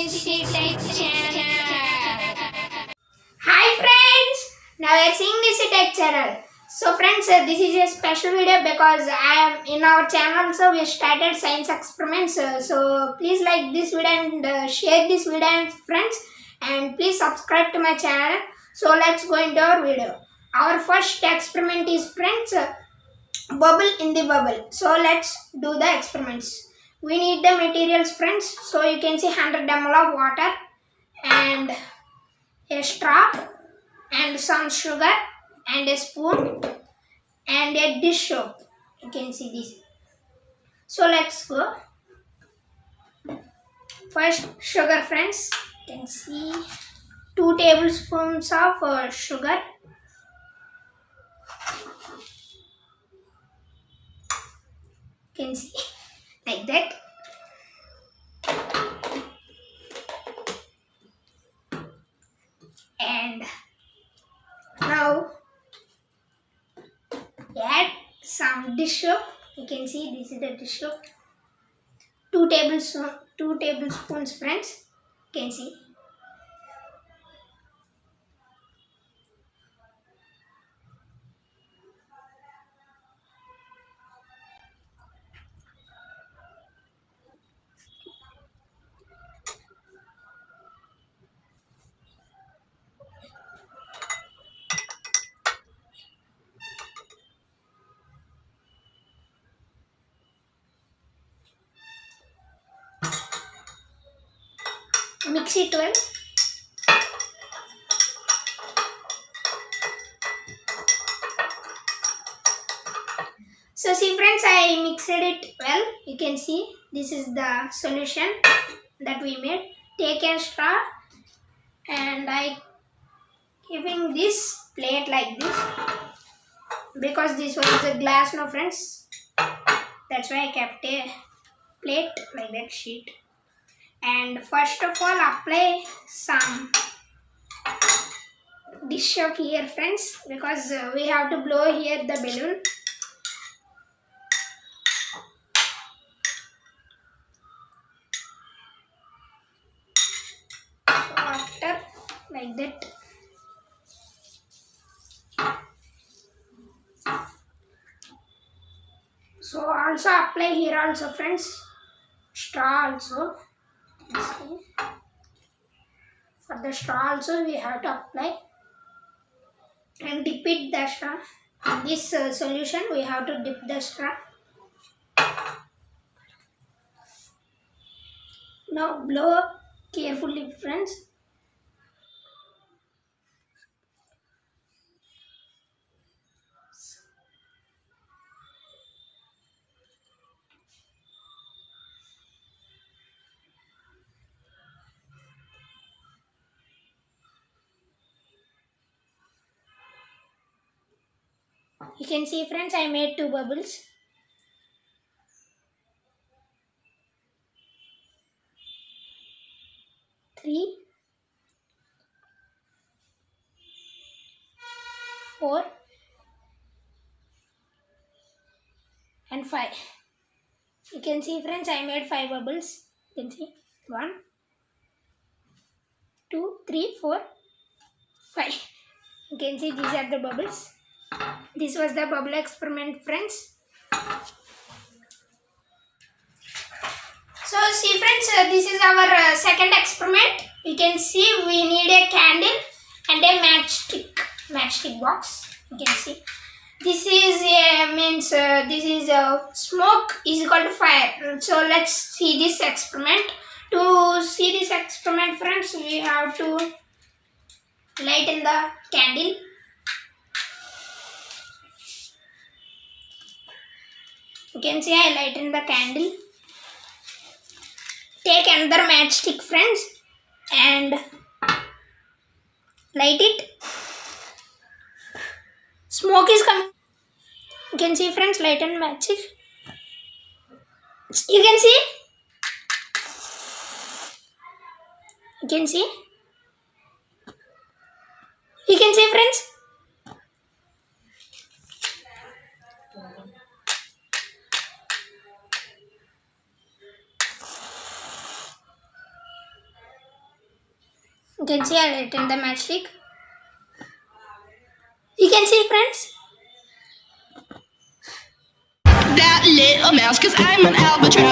Fancy Tech Channel. Hi friends, now we are seeing this Tech Channel. So friends, this is a special video because I am in our channel. So we started science experiments. So please like this video and share this video with friends, and please subscribe to my channel. So let's go into our video. Our first experiment is friends, bubble in the bubble. So let's do the experiments. We need the materials friends. So you can see 100 ml of water and a straw and some sugar and a spoon and a dish soap. You can see this. So let's go. First sugar friends. You can see 2 tablespoons of sugar. You can see like that. And now add some dish soap. You can see this is the dish soap. 2 tablespoons friends. You can see. Mix it well. So see friends, I mixed it well. You can see this is the solution that we made. Take a straw and I giving this plate like this because this was a glass, no friends. That's why I kept a plate like that sheet. And first of all, apply some dish soap here friends, because we have to blow here the balloon. So after like that, so also apply here also friends, straw also. See. For the straw also we have to apply and dip it the straw. In this solution we have to dip the straw. Now blow carefully friends. You can see friends, I made 2 bubbles. Three, 4 and 5. You can see friends, I made 5 bubbles. You can see 1, 2, 3, 4, 5. You can see these are the bubbles. This was the bubble experiment friends. So see friends, this is our second experiment. You can see we need a candle and a matchstick box. You can see this is this is smoke is equal to fire. So let's see this experiment. To see this experiment friends, we have to lighten the candle. You can see I lighten the candle. Take another matchstick friends and light it. Smoke is coming. You can see friends, lighten matchstick. You can see. You can see. You can see friends. can see I written the matchstick. You can see, friends. That little mouse, 'cause I'm an albatross.